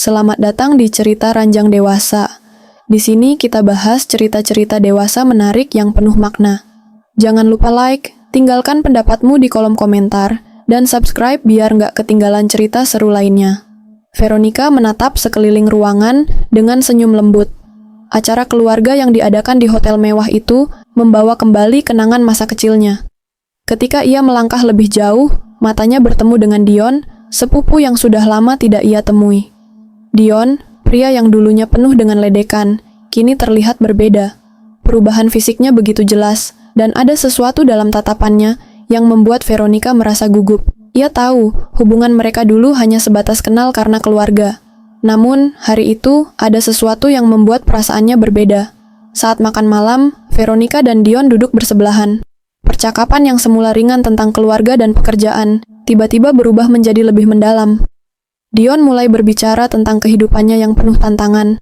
Selamat datang di Cerita Ranjang Dewasa. Di sini kita bahas cerita-cerita dewasa menarik yang penuh makna. Jangan lupa like, tinggalkan pendapatmu di kolom komentar, dan subscribe biar nggak ketinggalan cerita seru lainnya. Veronica menatap sekeliling ruangan dengan senyum lembut. Acara keluarga yang diadakan di hotel mewah itu membawa kembali kenangan masa kecilnya. Ketika ia melangkah lebih jauh, matanya bertemu dengan Dion, sepupu yang sudah lama tidak ia temui. Dion, pria yang dulunya penuh dengan ledekan, kini terlihat berbeda. Perubahan fisiknya begitu jelas, dan ada sesuatu dalam tatapannya yang membuat Veronica merasa gugup. Ia tahu hubungan mereka dulu hanya sebatas kenal karena keluarga. Namun, hari itu ada sesuatu yang membuat perasaannya berbeda. Saat makan malam, Veronica dan Dion duduk bersebelahan. Percakapan yang semula ringan tentang keluarga dan pekerjaan, tiba-tiba berubah menjadi lebih mendalam. Dion mulai berbicara tentang kehidupannya yang penuh tantangan,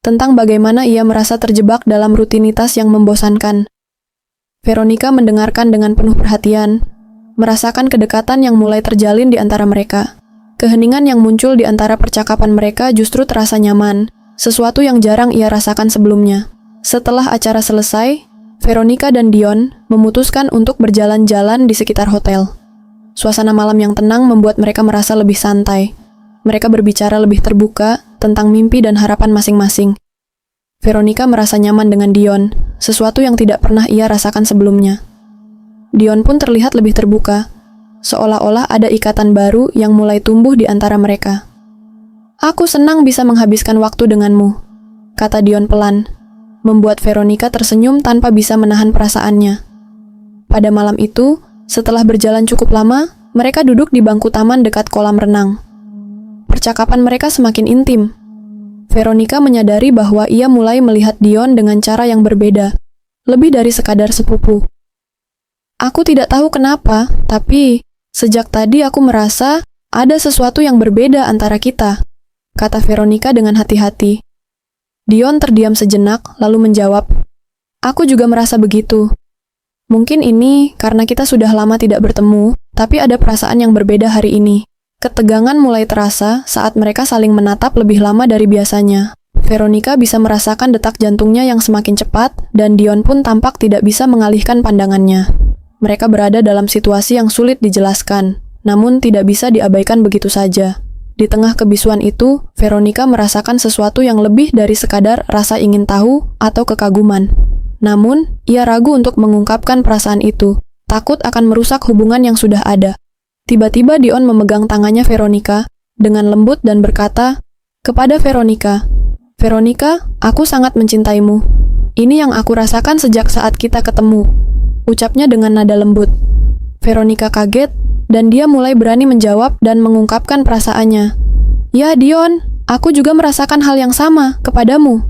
tentang bagaimana ia merasa terjebak dalam rutinitas yang membosankan. Veronica mendengarkan dengan penuh perhatian, merasakan kedekatan yang mulai terjalin di antara mereka. Keheningan yang muncul di antara percakapan mereka justru terasa nyaman, sesuatu yang jarang ia rasakan sebelumnya. Setelah acara selesai, Veronica dan Dion memutuskan untuk berjalan-jalan di sekitar hotel. Suasana malam yang tenang membuat mereka merasa lebih santai. Mereka berbicara lebih terbuka tentang mimpi dan harapan masing-masing. Veronica merasa nyaman dengan Dion, sesuatu yang tidak pernah ia rasakan sebelumnya. Dion pun terlihat lebih terbuka, seolah-olah ada ikatan baru yang mulai tumbuh di antara mereka. "Aku senang bisa menghabiskan waktu denganmu," kata Dion pelan, membuat Veronica tersenyum tanpa bisa menahan perasaannya. Pada malam itu, setelah berjalan cukup lama, mereka duduk di bangku taman dekat kolam renang. Percakapan mereka semakin intim. Veronica menyadari bahwa ia mulai melihat Dion dengan cara yang berbeda, lebih dari sekadar sepupu. "Aku tidak tahu kenapa, tapi sejak tadi aku merasa ada sesuatu yang berbeda antara kita," kata Veronica dengan hati-hati. Dion terdiam sejenak, lalu menjawab, "Aku juga merasa begitu. Mungkin ini karena kita sudah lama tidak bertemu, tapi ada perasaan yang berbeda hari ini." Ketegangan mulai terasa saat mereka saling menatap lebih lama dari biasanya. Veronica bisa merasakan detak jantungnya yang semakin cepat, dan Dion pun tampak tidak bisa mengalihkan pandangannya. Mereka berada dalam situasi yang sulit dijelaskan, namun tidak bisa diabaikan begitu saja. Di tengah kebisuan itu, Veronica merasakan sesuatu yang lebih dari sekadar rasa ingin tahu atau kekaguman. Namun, ia ragu untuk mengungkapkan perasaan itu, takut akan merusak hubungan yang sudah ada. Tiba-tiba Dion memegang tangannya Veronica dengan lembut dan berkata kepada Veronica, "Veronica, aku sangat mencintaimu. Ini yang aku rasakan sejak saat kita ketemu," ucapnya dengan nada lembut. Veronica kaget, dan dia mulai berani menjawab dan mengungkapkan perasaannya. "Ya Dion, aku juga merasakan hal yang sama kepadamu."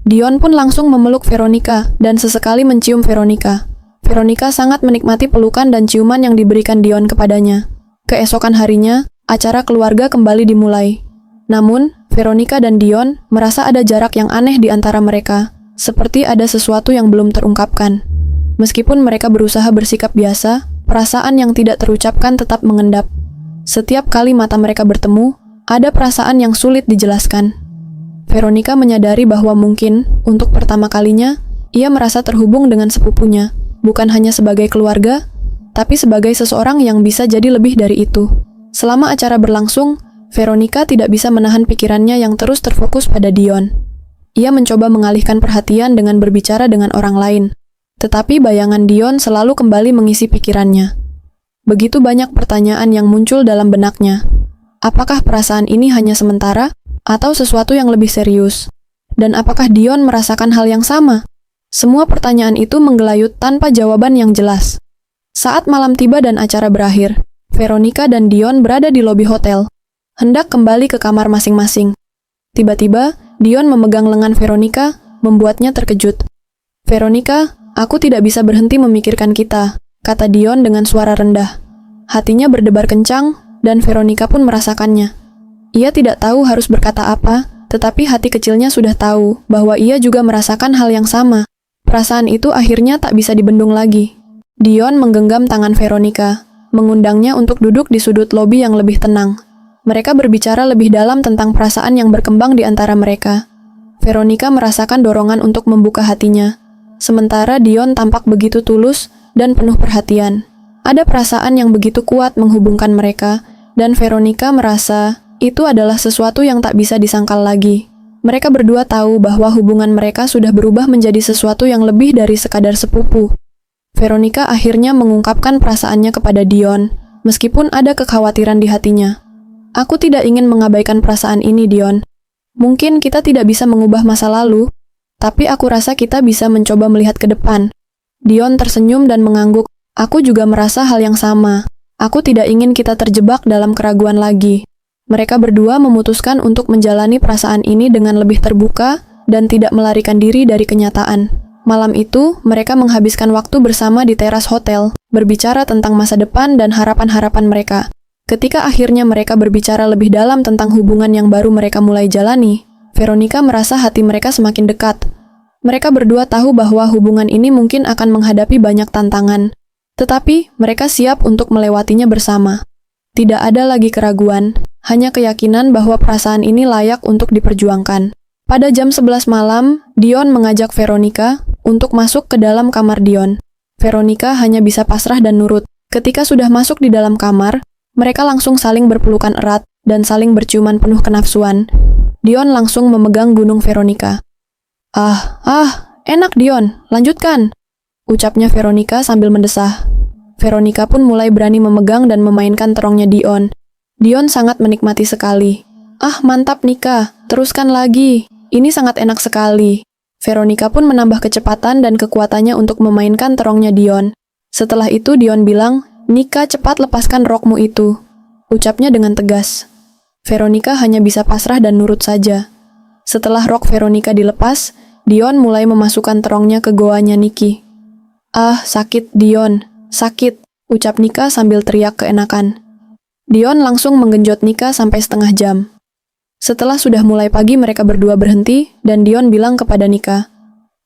Dion pun langsung memeluk Veronica dan sesekali mencium Veronica. Veronica sangat menikmati pelukan dan ciuman yang diberikan Dion kepadanya. Keesokan harinya, acara keluarga kembali dimulai. Namun, Veronica dan Dion merasa ada jarak yang aneh di antara mereka, seperti ada sesuatu yang belum terungkapkan. Meskipun mereka berusaha bersikap biasa, perasaan yang tidak terucapkan tetap mengendap. Setiap kali mata mereka bertemu, ada perasaan yang sulit dijelaskan. Veronica menyadari bahwa mungkin, untuk pertama kalinya, ia merasa terhubung dengan sepupunya, bukan hanya sebagai keluarga, tapi sebagai seseorang yang bisa jadi lebih dari itu. Selama acara berlangsung, Veronica tidak bisa menahan pikirannya yang terus terfokus pada Dion. Ia mencoba mengalihkan perhatian dengan berbicara dengan orang lain, tetapi bayangan Dion selalu kembali mengisi pikirannya. Begitu banyak pertanyaan yang muncul dalam benaknya. Apakah perasaan ini hanya sementara, atau sesuatu yang lebih serius? Dan apakah Dion merasakan hal yang sama? Semua pertanyaan itu menggelayut tanpa jawaban yang jelas. Saat malam tiba dan acara berakhir, Veronica dan Dion berada di lobi hotel, hendak kembali ke kamar masing-masing. Tiba-tiba, Dion memegang lengan Veronica, membuatnya terkejut. "Veronica, aku tidak bisa berhenti memikirkan kita," kata Dion dengan suara rendah. Hatinya berdebar kencang, dan Veronica pun merasakannya. Ia tidak tahu harus berkata apa, tetapi hati kecilnya sudah tahu bahwa ia juga merasakan hal yang sama. Perasaan itu akhirnya tak bisa dibendung lagi. Dion menggenggam tangan Veronica, mengundangnya untuk duduk di sudut lobi yang lebih tenang. Mereka berbicara lebih dalam tentang perasaan yang berkembang di antara mereka. Veronica merasakan dorongan untuk membuka hatinya, sementara Dion tampak begitu tulus dan penuh perhatian. Ada perasaan yang begitu kuat menghubungkan mereka, dan Veronica merasa itu adalah sesuatu yang tak bisa disangkal lagi. Mereka berdua tahu bahwa hubungan mereka sudah berubah menjadi sesuatu yang lebih dari sekadar sepupu. Veronica akhirnya mengungkapkan perasaannya kepada Dion, meskipun ada kekhawatiran di hatinya. Aku tidak ingin mengabaikan perasaan ini, Dion. Mungkin kita tidak bisa mengubah masa lalu, tapi aku rasa kita bisa mencoba melihat ke depan. Dion tersenyum dan mengangguk. Aku juga merasa hal yang sama. Aku tidak ingin kita terjebak dalam keraguan lagi. Mereka berdua memutuskan untuk menjalani perasaan ini dengan lebih terbuka dan tidak melarikan diri dari kenyataan. Malam itu, mereka menghabiskan waktu bersama di teras hotel, berbicara tentang masa depan dan harapan-harapan mereka. Ketika akhirnya mereka berbicara lebih dalam tentang hubungan yang baru mereka mulai jalani, Veronica merasa hati mereka semakin dekat. Mereka berdua tahu bahwa hubungan ini mungkin akan menghadapi banyak tantangan, tetapi mereka siap untuk melewatinya bersama. Tidak ada lagi keraguan, hanya keyakinan bahwa perasaan ini layak untuk diperjuangkan. Pada jam 11 malam, Dion mengajak Veronica untuk masuk ke dalam kamar Dion. Veronica hanya bisa pasrah dan nurut. Ketika sudah masuk di dalam kamar, mereka langsung saling berpelukan erat dan saling berciuman penuh kenafsuan. Dion langsung memegang gunung Veronica. Enak Dion, lanjutkan, ucapnya Veronica sambil mendesah. Veronica pun mulai berani memegang dan memainkan terongnya Dion. Dion sangat menikmati sekali. Mantap Nika, teruskan lagi. Ini sangat enak sekali. Veronica pun menambah kecepatan dan kekuatannya untuk memainkan terongnya Dion. Setelah itu Dion bilang, Nika, cepat lepaskan rokmu itu, ucapnya dengan tegas. Veronica hanya bisa pasrah dan nurut saja. Setelah rok Veronica dilepas, Dion mulai memasukkan terongnya ke goanya Niki. Sakit Dion, sakit, ucap Nika sambil teriak keenakan. Dion langsung menggenjot Nika sampai setengah jam. Setelah sudah mulai pagi mereka berdua berhenti, dan Dion bilang kepada Nika,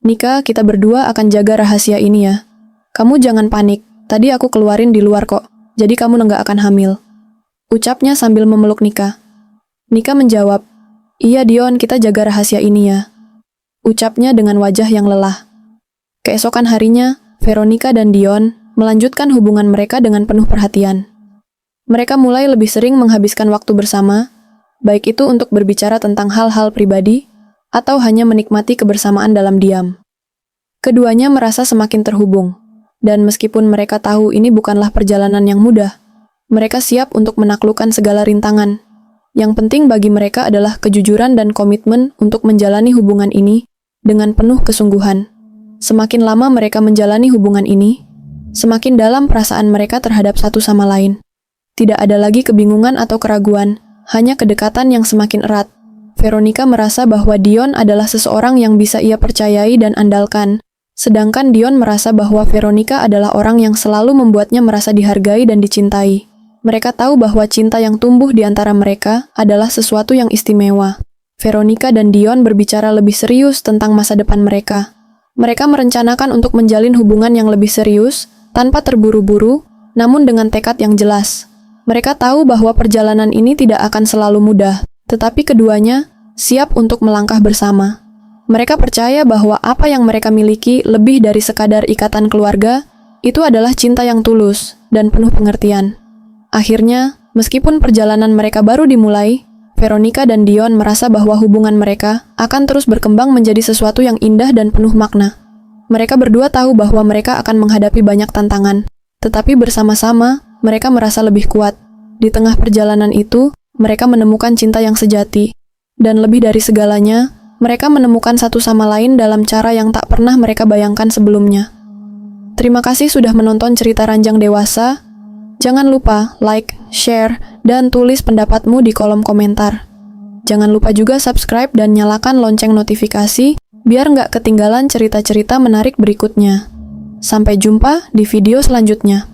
Nika, kita berdua akan jaga rahasia ini ya. Kamu jangan panik. Tadi aku keluarin di luar kok, jadi kamu nggak akan hamil. Ucapnya sambil memeluk Nika. Nika menjawab, iya Dion, kita jaga rahasia ini ya. Ucapnya dengan wajah yang lelah. Keesokan harinya, Veronica dan Dion melanjutkan hubungan mereka dengan penuh perhatian. Mereka mulai lebih sering menghabiskan waktu bersama, baik itu untuk berbicara tentang hal-hal pribadi, atau hanya menikmati kebersamaan dalam diam. Keduanya merasa semakin terhubung. Dan meskipun mereka tahu ini bukanlah perjalanan yang mudah, mereka siap untuk menaklukkan segala rintangan. Yang penting bagi mereka adalah kejujuran dan komitmen untuk menjalani hubungan ini dengan penuh kesungguhan. Semakin lama mereka menjalani hubungan ini, semakin dalam perasaan mereka terhadap satu sama lain. Tidak ada lagi kebingungan atau keraguan, hanya kedekatan yang semakin erat. Veronica merasa bahwa Dion adalah seseorang yang bisa ia percayai dan andalkan. Sedangkan Dion merasa bahwa Veronica adalah orang yang selalu membuatnya merasa dihargai dan dicintai. Mereka tahu bahwa cinta yang tumbuh di antara mereka adalah sesuatu yang istimewa. Veronica dan Dion berbicara lebih serius tentang masa depan mereka. Mereka merencanakan untuk menjalin hubungan yang lebih serius, tanpa terburu-buru, namun dengan tekad yang jelas. Mereka tahu bahwa perjalanan ini tidak akan selalu mudah, tetapi keduanya siap untuk melangkah bersama. Mereka percaya bahwa apa yang mereka miliki lebih dari sekadar ikatan keluarga, itu adalah cinta yang tulus dan penuh pengertian. Akhirnya, meskipun perjalanan mereka baru dimulai, Veronica dan Dion merasa bahwa hubungan mereka akan terus berkembang menjadi sesuatu yang indah dan penuh makna. Mereka berdua tahu bahwa mereka akan menghadapi banyak tantangan, tetapi bersama-sama mereka merasa lebih kuat. Di tengah perjalanan itu, mereka menemukan cinta yang sejati, dan lebih dari segalanya, mereka menemukan satu sama lain dalam cara yang tak pernah mereka bayangkan sebelumnya. Terima kasih sudah menonton cerita Ranjang Dewasa. Jangan lupa like, share, dan tulis pendapatmu di kolom komentar. Jangan lupa juga subscribe dan nyalakan lonceng notifikasi, biar nggak ketinggalan cerita-cerita menarik berikutnya. Sampai jumpa di video selanjutnya.